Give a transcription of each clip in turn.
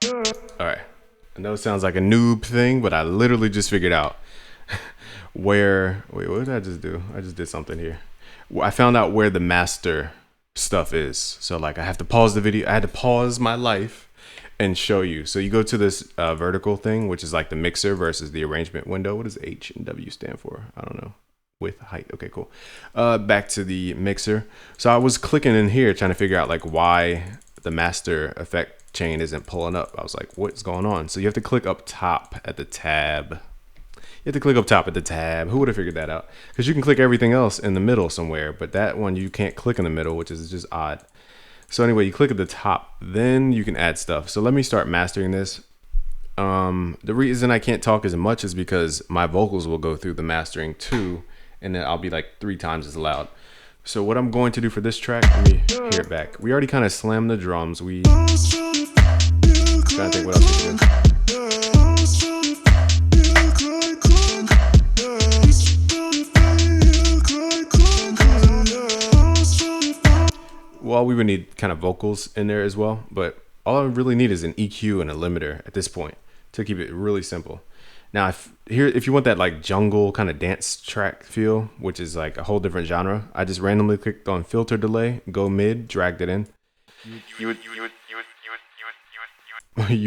All right. I know it sounds like a noob thing, but I literally just figured out where. Wait, what did I just do? I just did something here. I found out where the master stuff is. So like, I have to pause the video. I had to pause my life and show you. So you go to this vertical thing, which is like the mixer versus the arrangement window. What does H and W stand for? I don't know. Width, height. Okay, cool. Back to the mixer. So I was clicking in here trying to figure out like why the master effect chain isn't pulling up. I was like, what's going on? So you have to click up top at the tab. You have to click up top at the tab. Who would have figured that out? Because you can click everything else in the middle somewhere, but that one you can't click in the middle, which is just odd. So anyway, you click at the top, then you can add stuff. So let me start mastering this. The reason I can't talk as much is because my vocals will go through the mastering too, and then I'll be like 3 times as loud. So what I'm going to do for this track, let me hear it back. We already kind of slammed the drums. Trying to think what else we can do. Well, we would need kind of vocals in there as well, but all I really need is an EQ and a limiter at this point to keep it really simple. Now, if you want that like jungle kind of dance track feel, which is like a whole different genre, I just randomly clicked on filter delay, go mid, dragged it in. You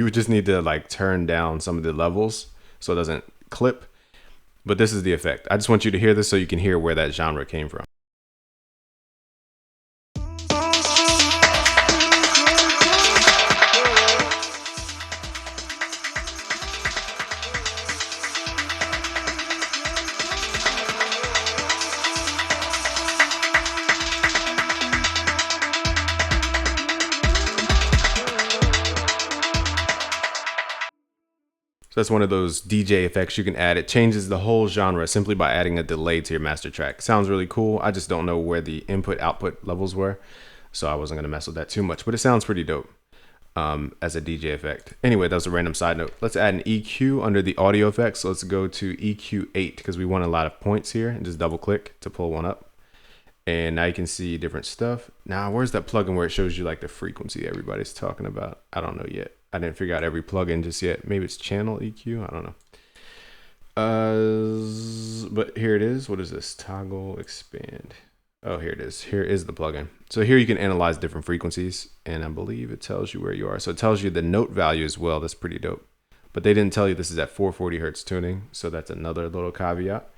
would just need to like turn down some of the levels so it doesn't clip. But this is the effect. I just want you to hear this so you can hear where that genre came from. So that's one of those DJ effects you can add. It changes the whole genre simply by adding a delay to your master track. Sounds really cool. I just don't know where the input output levels were, so I wasn't gonna mess with that too much, but it sounds pretty dope as a DJ effect. Anyway, that was a random side note. Let's add an EQ under the audio effects. So let's go to EQ 8 because we want a lot of points here, and just double click to pull one up. And now you can see different stuff. Now, where's that plugin where it shows you like the frequency everybody's talking about? I don't know yet. I didn't figure out every plugin just yet. Maybe it's channel EQ. I don't know. But here it is. What is this? Toggle expand. Oh, here it is. Here is the plugin. So here you can analyze different frequencies, and I believe it tells you where you are. So it tells you the note value as well. That's pretty dope. But they didn't tell you this is at 440 hertz tuning. So that's another little caveat.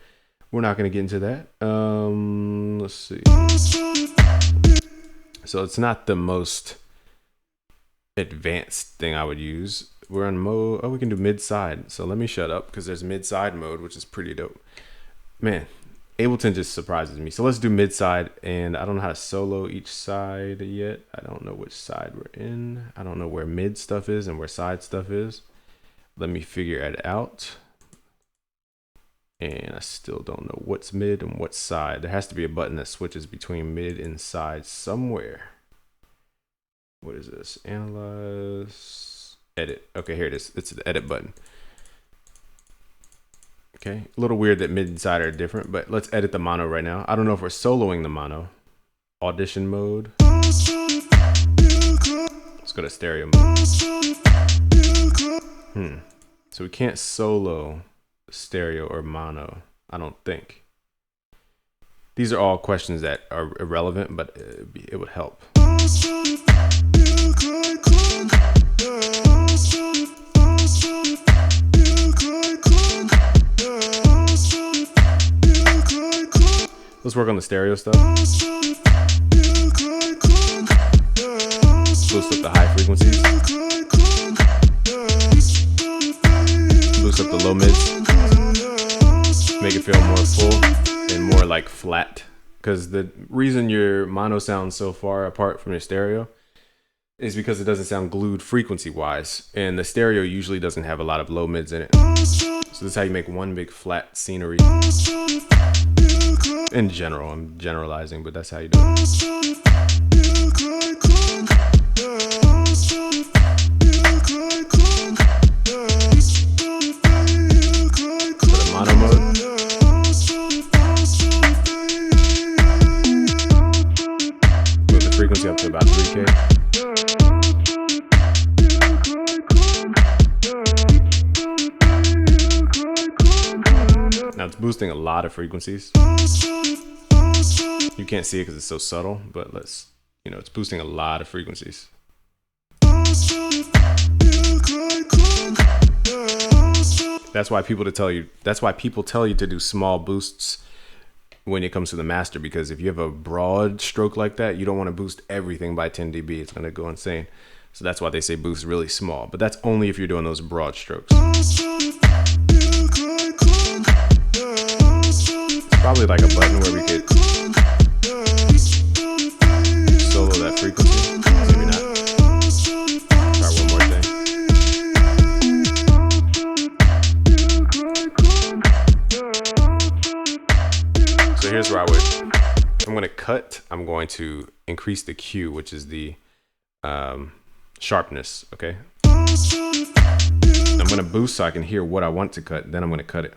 We're not going to get into that. Let's see. So it's not the most advanced thing I would use. We're on mode. Oh, we can do mid side. So let me shut up because there's mid side mode, which is pretty dope. Man, Ableton just surprises me. So let's do mid side, and I don't know how to solo each side yet. I don't know which side we're in. I don't know where mid stuff is and where side stuff is. Let me figure it out. And I still don't know what's mid and what's side. There has to be a button that switches between mid and side somewhere. What is this? Analyze, edit. Okay, here it is. It's the edit button. Okay, a little weird that mid and side are different, but let's edit the mono right now. I don't know if we're soloing the mono. Audition mode. Let's go to stereo mode. So we can't solo stereo or mono, I don't think. These are all questions that are irrelevant, but it would help. Let's work on the stereo stuff. Boost up the high frequencies. Boost up the low mids. Make it feel more full and more like flat. Because the reason your mono sounds so far apart from your stereo is because it doesn't sound glued frequency wise. And the stereo usually doesn't have a lot of low mids in it. So this is how you make one big flat scenery. In general, I'm generalizing, but that's how you do it. Mono mode. Move the frequency up to about 3K. boosting a lot of frequencies. You can't see it because it's so subtle, but it's boosting a lot of frequencies. That's why people tell you to do small boosts when it comes to the master, because if you have a broad stroke like that, you don't want to boost everything by 10 dB. It's going to go insane. So that's why they say boost really small, but that's only if you're doing those broad strokes. It's probably like a button where we could solo that frequency. Maybe not. Try one more thing. So here's where I'm going to cut. I'm going to increase the Q, which is the sharpness. Okay. I'm going to boost so I can hear what I want to cut. Then I'm going to cut it.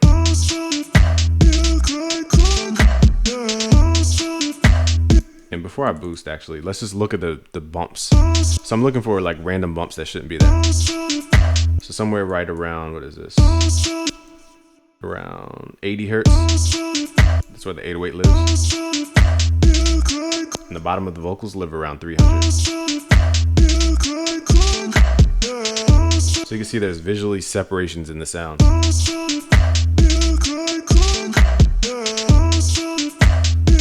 And before I boost, actually, let's just look at the bumps. So I'm looking for like random bumps that shouldn't be there. So somewhere right around, what is this? Around 80 hertz. That's where the 808 lives. And the bottom of the vocals live around 300. So you can see there's visually separations in the sound.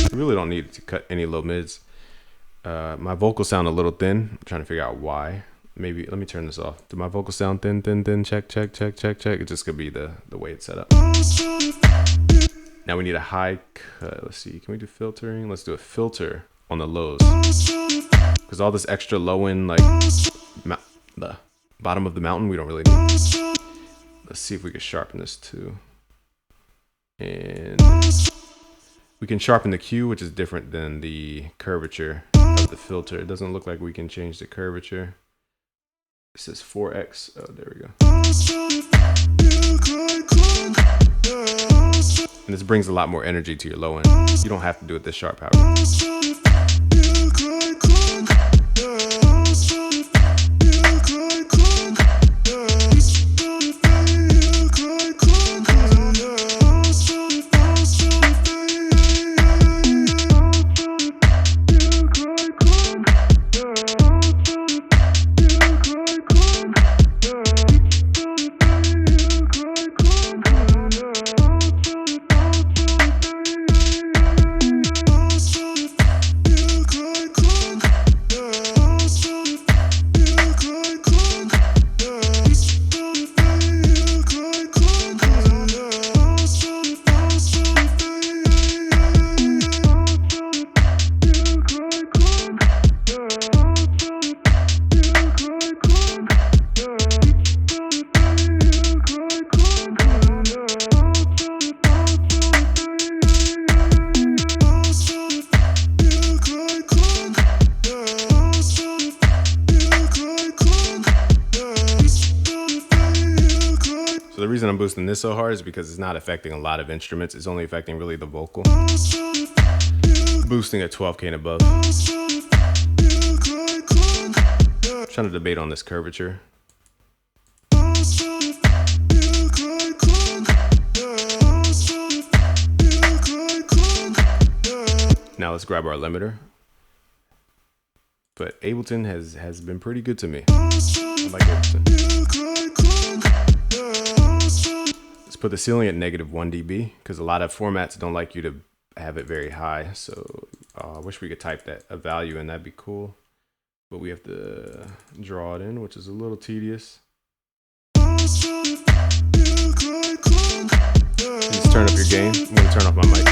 I really don't need to cut any low mids. My vocals sound a little thin. I'm trying to figure out why. Maybe, let me turn this off. Do my vocals sound thin? Check. It just could be the way it's set up. Now we need a high cut. Let's see, can we do filtering? Let's do a filter on the lows. Because all this extra low end, like the bottom of the mountain, we don't really need. Let's see if we can sharpen this too. And we can sharpen the Q, which is different than the curvature of the filter. It doesn't look like we can change the curvature. It says 4x. Oh, there we go. And this brings a lot more energy to your low end. You don't have to do it this sharp, however. So the reason I'm boosting this so hard is because it's not affecting a lot of instruments. It's only affecting really the vocal. Boosting at 12K and above. I'm trying to debate on this curvature. Now let's grab our limiter. But Ableton has been pretty good to me. I like Ableton. Let's put the ceiling at -1 dB because a lot of formats don't like you to have it very high. So I wish we could type that a value and that'd be cool. But we have to draw it in, which is a little tedious. Just turn up your gain. I'm gonna turn off my mic.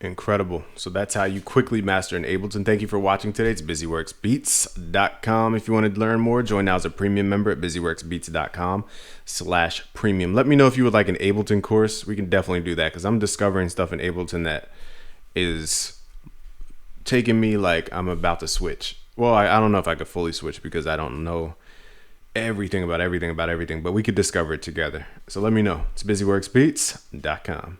Incredible. So that's how you quickly master in Ableton. Thank you for watching today. It's busyworksbeats.com. If you want to learn more, join now as a premium member at busyworksbeats.com/premium. Let me know if you would like an Ableton course. We can definitely do that because I'm discovering stuff in Ableton that is taking me like I'm about to switch. Well, I don't know if I could fully switch because I don't know everything about everything, but we could discover it together. So let me know. It's busyworksbeats.com.